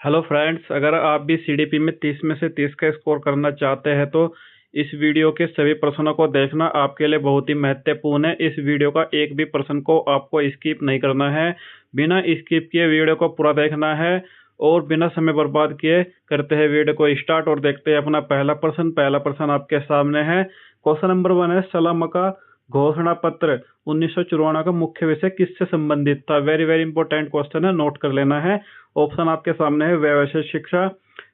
Hello friends, अगर आप भी सीडीपी में 30 में से 30 का स्कोर करना चाहते हैं तो इस वीडियो के सभी प्रश्नों को देखना आपके लिए बहुत ही महत्वपूर्ण है। इस वीडियो का एक भी प्रश्न को आपको स्किप नहीं करना है। बिना स्किप किए वीडियो को पूरा देखना है और बिना समय बर्बाद किए करते हैं वीडियो को स्टार्ट और देखते हैं अपना पहला प्रश्न आपके सामने है। क्वेश्चन नंबर 1 है, सलाम का घोषणा पत्र 1954 का मुख्य विषय किससे संबंधित था? वेरी वेरी इंपॉर्टेंट क्वेश्चन है, नोट कर लेना है। ऑप्शन आपके सामने है, व्यवसाय शिक्षा,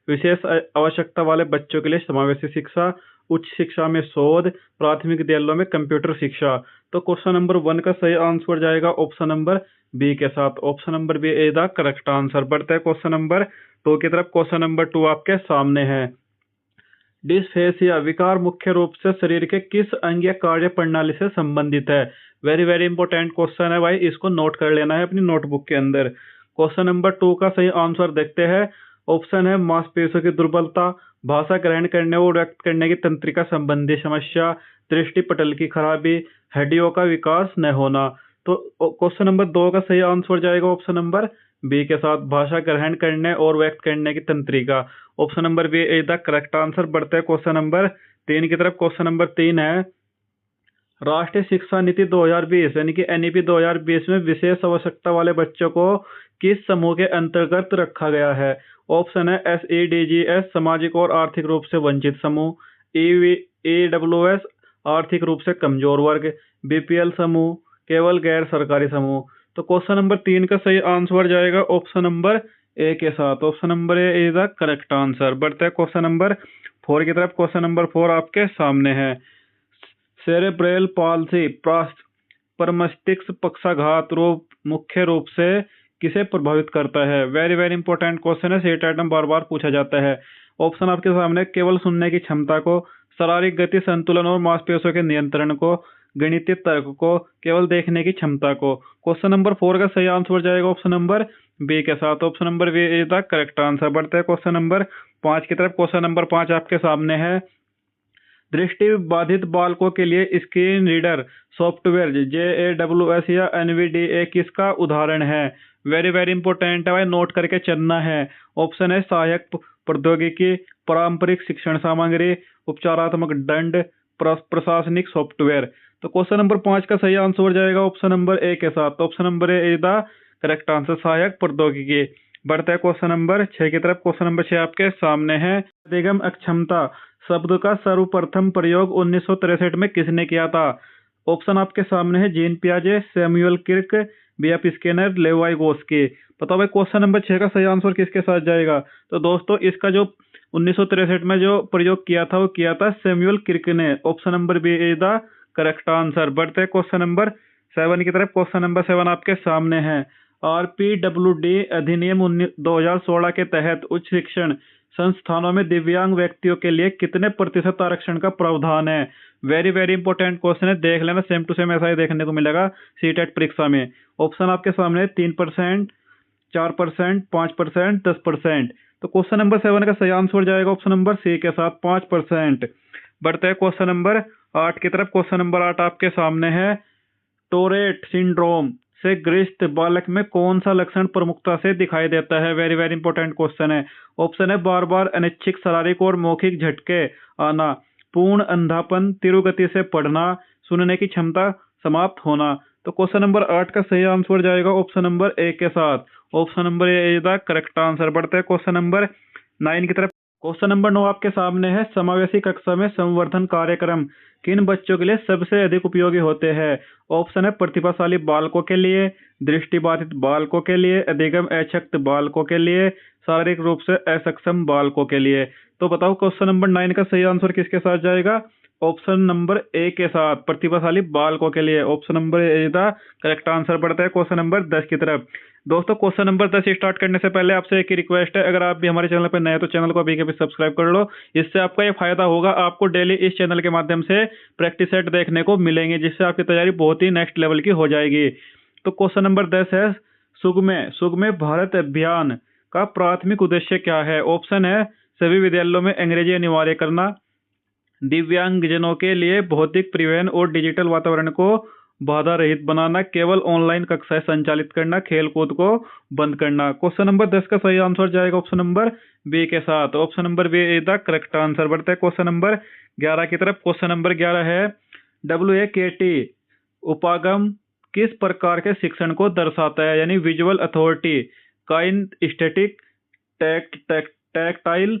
विशेष आवश्यकता वाले बच्चों के लिए समावेशी शिक्षा, उच्च शिक्षा में शोध, प्राथमिक विद्यालयों में कंप्यूटर शिक्षा। तो क्वेश्चन नंबर 1 का सही आंसर जाएगा ऑप्शन नंबर बी के साथ। Option number B is the correct answer. बढ़ते हैं क्वेश्चन नंबर 2 की तरफ। क्वेश्चन नंबर 2 आपके सामने है, डिस्फेसिया विकार मुख्य रूप से शरीर के किस अंग या कार्य प्रणाली से संबंधित है? वेरी वेरी इंपॉर्टेंट क्वेश्चन है भाई, इसको नोट कर लेना है अपनी नोटबुक के अंदर। क्वेश्चन नंबर 2 का सही आंसर देखते हैं। ऑप्शन है, मांसपेशियों की दुर्बलता, भाषा ग्रहण करने और व्यक्त करने की तंत्रिका संबंधी समस्या, दृष्टि पटल की खराबी, हड्डियों का विकास न होना। तो क्वेश्चन नंबर 2 का सही आंसर जाएगा ऑप्शन नंबर बी के साथ, भाषा ग्रहण करने और व्यक्त करने की तंत्रिका। Option number B is the correct answer. बढ़ते हैं क्वेश्चन नंबर 3 की तरफ। क्वेश्चन नंबर 3 है, राष्ट्रीय शिक्षा नीति 2020 यानी कि एनईपी 2020 में विशेष आवश्यकता वाले बच्चों को किस समूह के अंतर्गत रखा गया है? ऑप्शन है, SEDGS सामाजिक और आर्थिक रूप से वंचित समूह, EWS आर्थिक रूप से कमजोर वर्ग, BPL समूह, केवल गैर सरकारी समूह। तो क्वेश्चन नंबर 3 का सही आंसर जाएगा ऑप्शन नंबर ए के साथ। Option number A is the correct answer. बढ़ते हैं क्वेश्चन नंबर 4 की तरफ। क्वेश्चन नंबर 4 आपके सामने है, सेरेब्रल पॉल्सी परमस्तिष्क पक्षाघात रोग मुख्य रूप से किसे प्रभावित करता है? वेरी वेरी इंपॉर्टेंट क्वेश्चन है, सेट आइटम बार बार पूछा जाता है। ऑप्शन आपके सामने, केवल सुनने की क्षमता को, शारीरिक गति संतुलन और मांसपेशियों के नियंत्रण को, गणितीय तर्क को, केवल देखने की क्षमता को। क्वेश्चन नंबर 4 का सही आंसर जाएगा ऑप्शन नंबर बी के साथ। Option number B is the correct answer. बढ़ते हैं क्वेश्चन नंबर 5 की तरफ। क्वेश्चन नंबर 5 आपके सामने है, दृष्टि बाधित बालकों के लिए स्क्रीन रीडर सॉफ्टवेयर JAWS या NVDA किसका उदाहरण है? वेरी वेरी इंपॉर्टेंट है भाई, नोट करके चलना है। ऑप्शन है, सहायक प्रौद्योगिकी, पारंपरिक शिक्षण सामग्री, उपचारात्मक दंड, प्रशासनिक सॉफ्टवेयर। तो क्वेश्चन नंबर 5 का सही आंसर जाएगा ऑप्शन नंबर ए के साथ। Option number A is the correct answer, सहायक प्रौद्योगिकी। बढ़ते हैं क्वेश्चन नंबर 6 की तरफ। क्वेश्चन नंबर 6 आपके सामने है, अधिगम अक्षमता शब्द का सर्वप्रथम प्रयोग 1963 में किसने किया था? ऑप्शन आपके सामने है, जीन पियाजे, सैमुअल क्लिक, BF स्किनर, लेवाइगोस्की। बताओ भाई क्वेश्चन नंबर 6 का सही आंसर किसके साथ जाएगा? तो दोस्तों, इसका जो 1963 में जो प्रयोग किया था वो किया था सैमुअल क्लिक ने। Option number B is the correct answer. बढ़ते हैं क्वेश्चन नंबर 7 की तरफ। क्वेश्चन नंबर 7 आपके सामने है, RPWD अधिनियम 2016 के तहत उच्च शिक्षण संस्थानों में दिव्यांग व्यक्तियों के लिए कितने प्रतिशत आरक्षण का प्रावधान है? वेरी वेरी इंपॉर्टेंट क्वेश्चन है, देख लेना, सेम टू सेम ऐसा ही देखने को मिलेगा सीटेट परीक्षा में। ऑप्शन आपके सामने 3%, 4%, 5%, 10%। तो क्वेश्चन नंबर 7 का सही आंसर जाएगा ऑप्शन नंबर सी के साथ, 5%। बढ़ते हैं क्वेश्चन नंबर 8 की तरफ। क्वेश्चन नंबर 8 आपके सामने है, टोरेट सिंड्रोम से ग्रस्त बालक में कौन सा लक्षण प्रमुखता से दिखाई देता है? वेरी वेरी इंपॉर्टेंट क्वेश्चन है। ऑप्शन है, बार बार अनैच्छिक शारीरिक और मौखिक झटके आना, पूर्ण अंधापन, तीव्र गति से पढ़ना, सुनने की क्षमता समाप्त होना। तो क्वेश्चन नंबर 8 का सही आंसर जाएगा ऑप्शन नंबर ए के साथ। Option number A is the correct answer. बढ़ते हैं क्वेश्चन नंबर 9 की तरफ। क्वेश्चन नंबर 9 आपके सामने है, समावेशी कक्षा में संवर्धन कार्यक्रम किन बच्चों के लिए सबसे अधिक उपयोगी होते हैं? ऑप्शन है, प्रतिभाशाली बालकों के लिए, दृष्टिबाधित बालकों के लिए, अधिगम अशक्त बालकों के लिए, शारीरिक रूप से असक्षम बालकों के लिए। तो बताओ क्वेश्चन नंबर 9 का सही आंसर किसके साथ जाएगा? ऑप्शन नंबर ए के साथ, प्रतिभाशाली बालकों के लिए। Option number A the correct answer. बढ़ता है क्वेश्चन नंबर 10 की तरफ। दोस्तों, क्वेश्चन नंबर 10 स्टार्ट करने से पहले आपसे एक ही रिक्वेस्ट है, अगर आप भी हमारे चैनल पर नए हैं तो चैनल को अभी के अभी सब्सक्राइब कर लो। इससे आपका ये फायदा होगा, आपको डेली इस चैनल के माध्यम से प्रैक्टिस सेट देखने को मिलेंगे, जिससे आपकी तैयारी बहुत ही नेक्स्ट लेवल की हो जाएगी। तो क्वेश्चन नंबर 10 है, सुगम्य भारत अभियान का प्राथमिक उद्देश्य क्या है? ऑप्शन है, सभी विद्यालयों में अंग्रेजी अनिवार्य करना, दिव्यांगजनों के लिए भौतिक परिवहन और डिजिटल वातावरण को बाधा रहित बनाना, केवल ऑनलाइन कक्षाएं संचालित करना, खेल कूद को बंद करना। क्वेश्चन नंबर 10 का सही आंसर जाएगा ऑप्शन नंबर बी के साथ। Option number B is the correct answer. बढ़ते हैं क्वेश्चन नंबर 11 की तरफ। क्वेश्चन नंबर 11 है WAKT उपागम किस प्रकार के शिक्षण को दर्शाता है, यानी विजुअल अथॉरिटी, काइनेस्थेटिक, टैक्टाइल,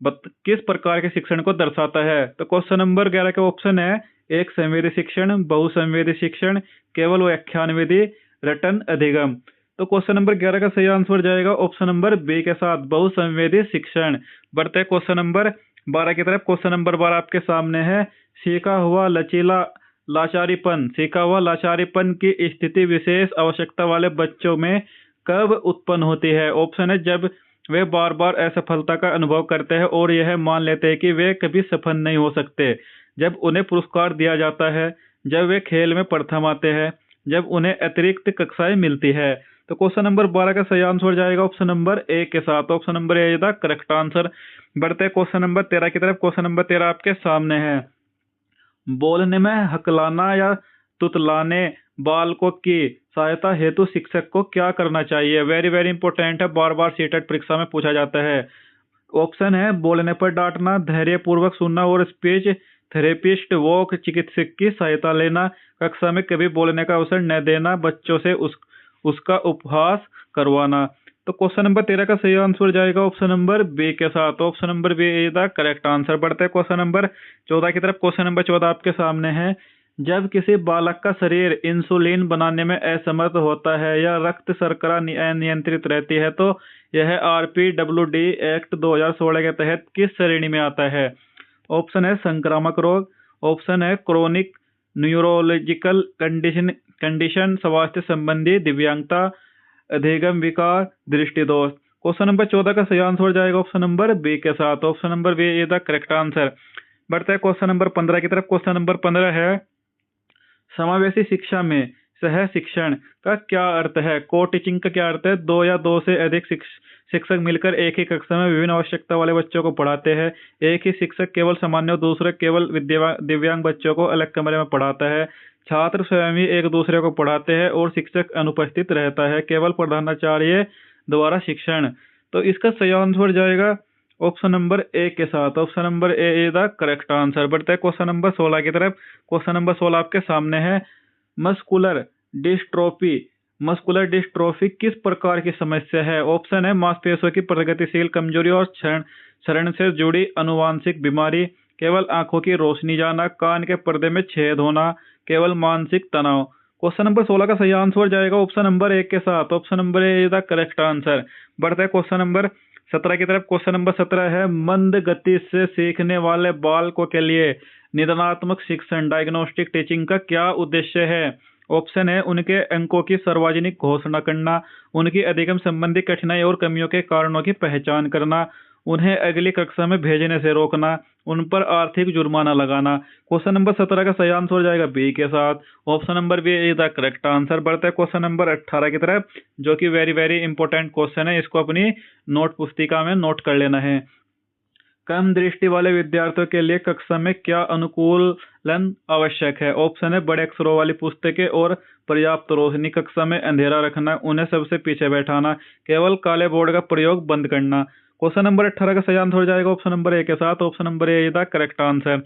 किस प्रकार के शिक्षण को दर्शाता है। तो क्वेश्चन नंबर 11 के ऑप्शन है एक संवेदी शिक्षण, बहुसंवेदी शिक्षण, केवल व्याख्यान विधि, रटन अधिगम। तो क्वेश्चन नंबर 11 का सही आंसर जाएगा ऑप्शन नंबर बी के साथ, बहुसंवेदी शिक्षण। बढ़ते हैं क्वेश्चन नंबर 12 की तरफ। क्वेश्चन नंबर 12 आपके सामने है सीखा हुआ लचीला लाचारीपन, सीखा हुआ लाचारीपन की स्थिति विशेष आवश्यकता वाले बच्चों में कब उत्पन्न होती है। ऑप्शन है जब वे बार बार असफलता का अनुभव करते हैं और यह मान लेते हैं कि वे कभी सफल नहीं हो सकते, जब उन्हें पुरस्कार दिया जाता है, जब वे खेल में प्रथम आते हैं, जब उन्हें अतिरिक्त कक्षाएं मिलती है। तो क्वेश्चन नंबर 12 का सही आंसर जाएगा ऑप्शन नंबर ए के साथ। Option number A is the correct answer. बढ़ते हैं क्वेश्चन नंबर 13 की तरफ। क्वेश्चन नंबर 13 आपके सामने है बोलने में हकलाना या तुतलाने बालकों की सहायता हेतु शिक्षक को क्या करना चाहिए। वेरी वेरी इंपॉर्टेंट है, बार बार सीटेट परीक्षा में पूछा जाता है। ऑप्शन है बोलने पर डांटना, धैर्य पूर्वक सुनना और स्पीच थेरेपिस्ट वोक चिकित्सक की सहायता लेना, कक्षा में कभी बोलने का अवसर न देना, बच्चों से उसका उपहास करवाना। तो क्वेश्चन नंबर 13 का सही आंसर जाएगा ऑप्शन नंबर बी के साथ। Option number B is the correct answer. बढ़ते हैं क्वेश्चन नंबर 14 की तरफ। क्वेश्चन नंबर 14 आपके सामने है जब किसी बालक का शरीर इंसुलिन बनाने में असमर्थ होता है या रक्त शर्करा अनियंत्रित रहती है तो यह RPWD एक्ट 2016 के तहत किस श्रेणी में आता है। ऑप्शन है संक्रामक रोग, ऑप्शन है क्रोनिक न्यूरोलॉजिकल कंडीशन, स्वास्थ्य संबंधी, दिव्यांगता, अधिगम विकार, दृष्टि दोष। क्वेश्चन नंबर 14 का सही आंसर जाएगा ऑप्शन नंबर बी के साथ। Option number B is the correct answer. बढ़ते हैं क्वेश्चन नंबर 15 की तरफ। क्वेश्चन नंबर 15 है समावेशी शिक्षा में सह शिक्षण का क्या अर्थ है। को टीचिंग का क्या अर्थ है। दो या दो से अधिक शिक्षक मिलकर एक ही कक्षा में विभिन्न आवश्यकता वाले बच्चों को पढ़ाते हैं। एक ही शिक्षक केवल सामान्य और दूसरे केवल दिव्यांग बच्चों को अलग कमरे में पढ़ाता है। छात्र स्वयं ही एक दूसरे को पढ़ाते हैं और शिक्षक अनुपस्थित रहता है। केवल प्रधानाचार्य द्वारा शिक्षण। तो इसका सही आंसर जाएगा ऑप्शन नंबर ए के साथ। Option number A is the correct answer. बढ़ते हैं क्वेश्चन नंबर 16 की तरफ। क्वेश्चन नंबर 16 आपके सामने है मस्कुलर डिस्ट्रोफी। मस्कुलर डिस्ट्रोफी किस प्रकार की समस्या है। ऑप्शन है मांसपेशियों की प्रगतिशील कमजोरी और क्षरण से जुड़ी अनुवांशिक बीमारी, केवल आंखों की रोशनी जाना, कान के पर्दे में छेद होना, केवल मानसिक तनाव। क्वेश्चन नंबर 16 का सही आंसर जाएगा ऑप्शन नंबर ए के साथ। Option number A is the correct answer. बढ़ते हैं क्वेश्चन नंबर 17 की तरफ। क्वेश्चन नंबर 17 है मंद गति से सीखने वाले बालकों के लिए निदानात्मक शिक्षण डायग्नोस्टिक टीचिंग का क्या उद्देश्य है। ऑप्शन है उनके अंकों की सार्वजनिक घोषणा करना, उनकी अधिगम संबंधी कठिनाई और कमियों के कारणों की पहचान करना, उन्हें अगली कक्षा में भेजने से रोकना, उन पर आर्थिक जुर्माना लगाना। क्वेश्चन नंबर 17 का सही आंसर हो जाएगा बी के साथ। Option number B is the correct answer. बढ़ते हैं क्वेश्चन नंबर 18 की तरफ, जो कि वेरी वेरी इंपॉर्टेंट क्वेश्चन है। इसको अपनी नोट पुस्तिका में नोट कर लेना है। कम दृष्टि वाले विद्यार्थियों के लिए कक्षा में क्या अनुकूलन आवश्यक है। ऑप्शन है बड़े अक्षरों वाली पुस्तकें और पर्याप्त रोशनी, कक्षा में अंधेरा रखना, उन्हें सबसे पीछे बैठाना, केवल काले बोर्ड का प्रयोग बंद करना। क्वेश्चन नंबर 18 का सही आंसर हो जाएगा ऑप्शन नंबर ए के साथ। Option number A is the correct answer.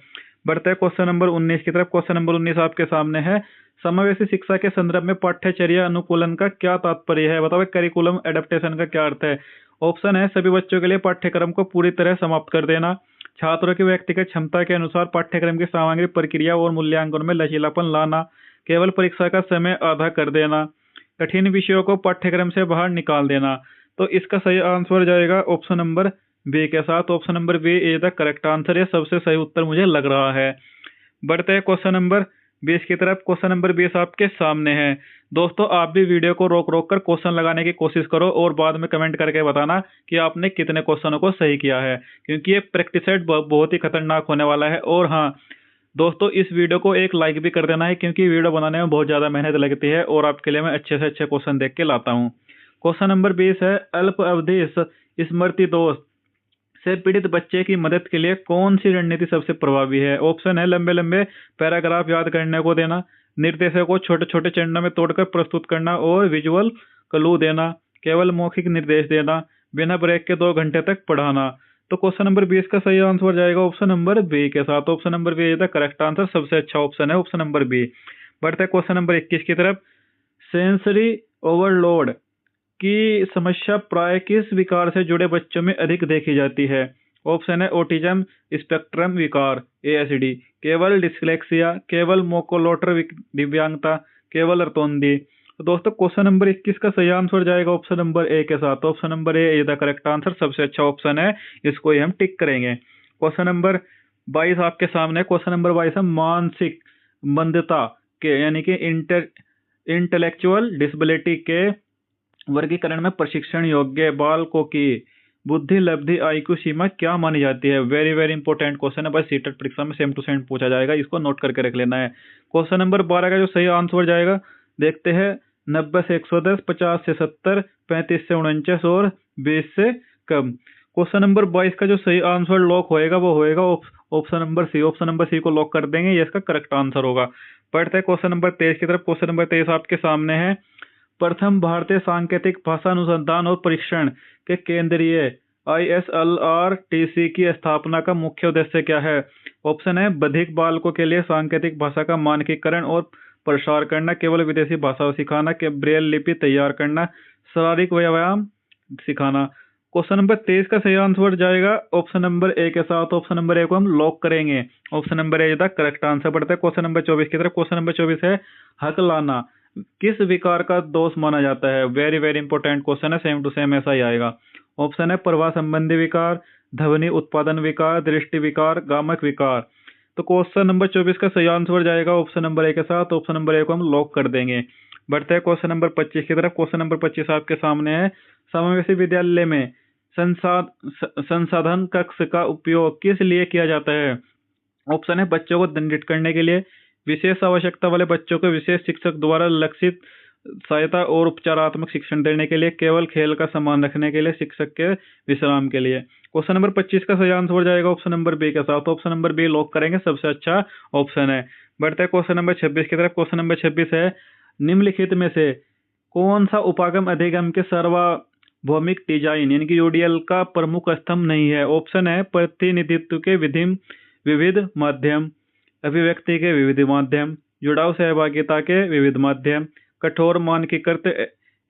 बढ़ते हैं क्वेश्चन नंबर 19 की तरफ। क्वेश्चन नंबर 19 आपके सामने है समावेशी शिक्षा के संदर्भ में पाठ्यचर्या अनुकूलन का क्या तात्पर्य है। बताओ करिकुलम एडेप्टेशन का क्या अर्थ है। ऑप्शन है सभी बच्चों के लिए पाठ्यक्रम को पूरी तरह समाप्त कर देना, छात्रों की व्यक्तिगत क्षमता के अनुसार पाठ्यक्रम की सामग्री, प्रक्रिया और मूल्यांकन में लचीलापन लाना, केवल परीक्षा का समय आधा कर देना, कठिन विषयों को पाठ्यक्रम से बाहर निकाल देना। तो इसका सही आंसर जाएगा ऑप्शन नंबर बी के साथ। Option number B is the correct answer. ये सबसे सही उत्तर मुझे लग रहा है। बढ़ते हैं क्वेश्चन नंबर 20 की तरफ। क्वेश्चन नंबर 20 आपके सामने है। दोस्तों आप भी वीडियो को रोक रोक कर क्वेश्चन लगाने की कोशिश करो और बाद में कमेंट करके बताना कि आपने कितने क्वेश्चनों को सही किया है, क्योंकि ये प्रैक्टिस सेट बहुत ही खतरनाक होने वाला है। और हाँ दोस्तों, इस वीडियो को एक लाइक भी कर देना है, क्योंकि वीडियो बनाने में बहुत ज्यादा मेहनत लगती है और आपके लिए मैं अच्छे से अच्छे क्वेश्चन देख के लाता हूँ। क्वेश्चन नंबर 20 है अल्प अवधि स्मृति दोष से पीड़ित बच्चे की मदद के लिए कौन सी रणनीति सबसे प्रभावी है। ऑप्शन है लंबे लंबे पैराग्राफ याद करने को देना, निर्देशों को छोटे छोटे चरणों में तोड़कर प्रस्तुत करना और विजुअल क्लू देना, केवल मौखिक निर्देश देना, बिना ब्रेक के 2 घंटे तक पढ़ाना। तो क्वेश्चन नंबर 20 का सही आंसर हो जाएगा ऑप्शन नंबर बी के साथ। Option number B is the correct answer, सबसे अच्छा ऑप्शन है ऑप्शन नंबर बी। बढ़ते हैं क्वेश्चन नंबर 21 की तरफ। सेंसरी ओवरलोड की समस्या प्राय किस विकार से जुड़े बच्चों में अधिक देखी जाती है? ऑप्शन है ऑटिज्म स्पेक्ट्रम विकार ASD, केवल डिस्लेक्सिया, केवल मोकोलोटर दिव्यांगता, केवल रतौंधी। तो दोस्तों क्वेश्चन नंबर 21 का सही आंसर हो जाएगा ऑप्शन नंबर ए के साथ। Option number A is the correct answer, सबसे अच्छा ऑप्शन है, इसको ही हम टिक करेंगे। क्वेश्चन नंबर 22 आपके सामने। क्वेश्चन नंबर 22 है मानसिक मंदता के यानी कि इंटेलेक्चुअल डिसेबिलिटी के वर्गीकरण में प्रशिक्षण योग्य बालकों की बुद्धि लब्धि IQ सीमा क्या मानी जाती है? वेरी वेरी इंपॉर्टेंट क्वेश्चन है भाई, सीटेट परीक्षा में सेम टू सेम पूछा जाएगा, इसको नोट करके रख लेना है। क्वेश्चन नंबर 12 का जो सही आंसर जाएगा देखते हैं। 90 से 110, 50 से 70, 35 से 49 और 20 से कम। क्वेश्चन नंबर 22 का जो सही आंसर लॉक होएगा वो होएगा option number C. Option number C को लॉक कर देंगे, ये इसका करेक्ट आंसर होगा। पढ़ते हैं क्वेश्चन नंबर 23 की तरफ। क्वेश्चन नंबर 23 आपके सामने है। प्रथम भारतीय सांकेतिक भाषा अनुसंधान और परीक्षण के केंद्रीय ISLRTC की स्थापना का मुख्य उद्देश्य क्या है? ऑप्शन है बधिक बालकों के लिए सांकेतिक भाषा का मानकीकरण और प्रसार करना, केवल विदेशी भाषा सिखाना, के ब्रेल लिपि तैयार करना, शारीरिक व्यायाम सिखाना। क्वेश्चन नंबर 23 का सही आंसर जाएगा ऑप्शन नंबर ए के साथ। ऑप्शन नंबर ए को हम लॉक करेंगे, option number A the correct answer. बढ़ता है क्वेश्चन नंबर 24 की तरफ। क्वेश्चन नंबर 24 है हकलाना किस विकार का दोष माना जाता है? वेरी वेरी इंपॉर्टेंट क्वेश्चन है, सेम टू सेम ऐसा ही आएगा। ऑप्शन है प्रवाह संबंधी विकार, ध्वनि उत्पादन विकार, दृष्टि विकार, गामक विकार। तो क्वेश्चन नंबर 24 का सही आंसर जाएगा ऑप्शन नंबर ए के साथ। ऑप्शन नंबर ए को हम लॉक कर देंगे। बढ़ते हैं क्वेश्चन नंबर 25 की तरफ। क्वेश्चन नंबर 25 आपके सामने है। समावेशी विद्यालय में संसाधन कक्ष का उपयोग किस लिए किया जाता है? ऑप्शन है बच्चों को दंडित करने के लिए, विशेष आवश्यकता वाले बच्चों को विशेष शिक्षक द्वारा लक्षित सहायता और उपचारात्मक शिक्षण देने के लिए, केवल खेल का सामान रखने के लिए, शिक्षक के विश्राम के लिए। क्वेश्चन नंबर 25 का सही आंसर हो जाएगा ऑप्शन नंबर बी के साथ। ऑप्शन नंबर बी लॉक करेंगे, सबसे अच्छा ऑप्शन है। बढ़ते हैं क्वेश्चन नंबर 26 की तरफ। क्वेश्चन नंबर 26 है निम्नलिखित में से कौन सा उपागम अधिगम के सार्वभौमिक डिजाइन यानी कि UDL का प्रमुख स्तंभ नहीं है? ऑप्शन है प्रतिनिधित्व के विविध माध्यम, अभिव्यक्ति के विविध माध्यम, जुड़ाव सहभागिता के विविध माध्यम, कठोर मानकीकृत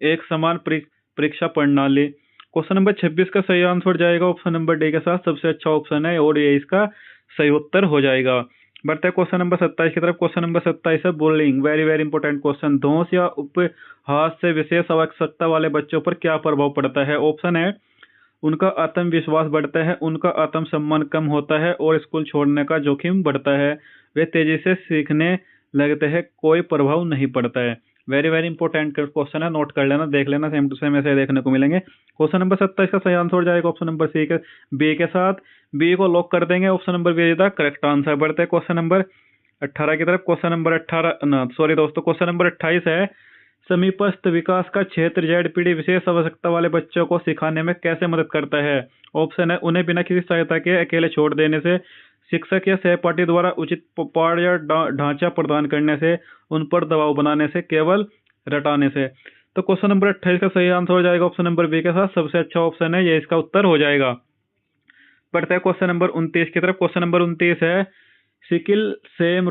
एक समान परीक्षा प्रणाली। क्वेश्चन नंबर 26 का सही आंसर जाएगा ऑप्शन नंबर डी के साथ, सबसे अच्छा ऑप्शन है और ये इसका सही उत्तर हो जाएगा। बढ़ते हैं क्वेश्चन नंबर 27 की तरफ। क्वेश्चन नंबर 27 है bullying, very very important question. दोष या उपहास से विशेष आवश्यकता वाले बच्चों पर क्या प्रभाव पड़ता है? ऑप्शन है उनका आत्मविश्वास बढ़ता है, उनका आत्मसम्मान कम होता है और स्कूल छोड़ने का जोखिम बढ़ता है, वे तेजी से सीखने लगते हैं, कोई प्रभाव नहीं पड़ता है। वेरी वेरी इंपॉर्टेंट क्वेश्चन है, नोट कर लेना, देख लेना, सेम टू सेम ऐसे देखने को मिलेंगे। क्वेश्चन नंबर 27 का सही आंसर हो जाएगा ऑप्शन नंबर सी के बी के साथ। बी को लॉक कर देंगे, option number be the correct answer. बढ़ते हैं क्वेश्चन नंबर 18 की तरफ। क्वेश्चन नंबर 18 सॉरी दोस्तों, क्वेश्चन नंबर 28 है समीपस्थ विकास का क्षेत्र ZPD विशेष आवश्यकता वाले बच्चों को सिखाने में कैसे मदद करता है? ऑप्शन है उन्हें बिना किसी सहायता के अकेले छोड़ देने से, शिक्षक या सहपाठी द्वारा उचित पाठ या ढांचा प्रदान करने से, उन पर दबाव बनाने से, केवल रटाने से। तो क्वेश्चन नंबर 28 का सही आंसर हो जाएगा ऑप्शन नंबर बी के साथ, सबसे अच्छा ऑप्शन है, ये इसका उत्तर हो जाएगा। बढ़ते हैं क्वेश्चन नंबर 29 की तरफ। क्वेश्चन नंबर 29 है सिकिल सेम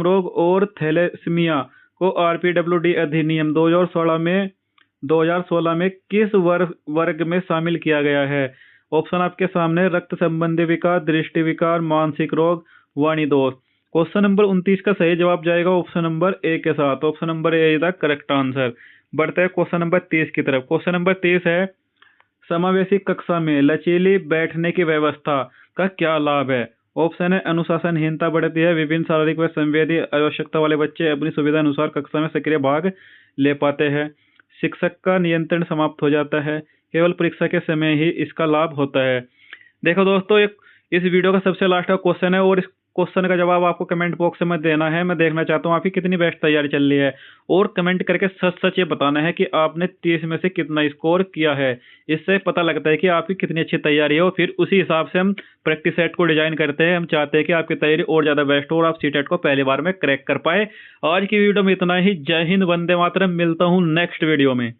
रोग और थैलेसीमिया को RPWD अधिनियम 2016 में किस वर्ग में शामिल किया गया है? ऑप्शन आपके सामने रक्त संबंधी विकार, दृष्टि विकार, मानसिक रोग, वाणी दोष। क्वेश्चन नंबर 29 का सही जवाब जाएगा ऑप्शन नंबर ए के साथ। Option number A is the correct answer. बढ़ते हैं क्वेश्चन नंबर 30 की तरफ। क्वेश्चन नंबर 30 है समावेशी कक्षा में लचीली बैठने की व्यवस्था का क्या लाभ है? ऑप्शन है अनुशासनहीनता बढ़ती है, विभिन्न शारीरिक व संवेदी आवश्यकता वाले बच्चे अपनी सुविधा अनुसार कक्षा में सक्रिय भाग ले पाते हैं, शिक्षक का नियंत्रण समाप्त हो जाता है, केवल परीक्षा के समय ही इसका लाभ होता है। देखो दोस्तों, इस वीडियो का सबसे लास्ट का क्वेश्चन है और इस क्वेश्चन का जवाब आपको कमेंट बॉक्स में देना है। मैं देखना चाहता हूँ आपकी कितनी बेस्ट तैयारी चल रही है, और कमेंट करके सच सच ये बताना है कि आपने 30 में से कितना स्कोर किया है। इससे पता लगता है कि आपकी कितनी अच्छी तैयारी है, और फिर उसी हिसाब से हम प्रैक्टिस सेट को डिजाइन करते हैं। हम चाहते हैं कि आपकी तैयारी और ज्यादा बेस्ट हो और आप सीटेट को पहली बार में क्रैक कर पाए। आज की वीडियो में इतना ही। जय हिंद, वंदे मातरम। मिलता हूँ नेक्स्ट वीडियो में।